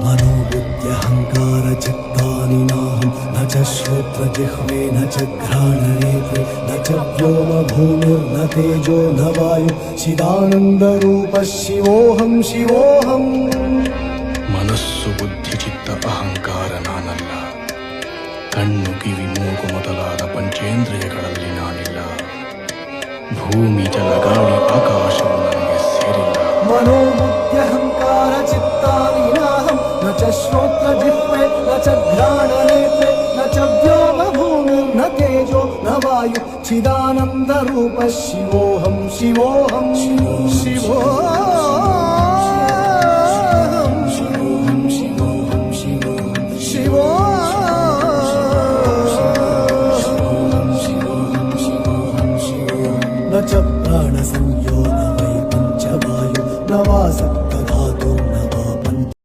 मनोबुद्ध्यहङ्कार चित्तानि नाहं न च श्रोत्रजिह्वे न च घ्राणनेत्रे न च व्योमभूमिर्न तेजो न वायु चिदानन्दरूपः शिवोऽहं शिवोऽहम् ಮನಸ್ಸು ಬುದ್ಧಿ ಚಿತ್ತ ಅಹಂಕಾರ ನಾನಲ್ಲ. ಕಣ್ಣು ಕಿವಿ ಮೂಗು ಮೊದಲಾದ ಪಂಚೇಂದ್ರಿಯಗಳಲ್ಲಿ ನಾನಿಲ್ಲ. ಭೂಮಿ ಜಲ ಗಾಳಿ ಆಕಾಶವು ನನಗೆ ಸೇರಿಲ್ಲ. मनोबुद्ध्यहङ्कार चित्तानि नाहं न च श्रोत्रजिह्वे न च घ्राणनेत्रे न च व्योमभूमिर्न तेजो न वायु चिदानन्दरूपः शिवोऽहं शिवोऽहं शिवोऽहम्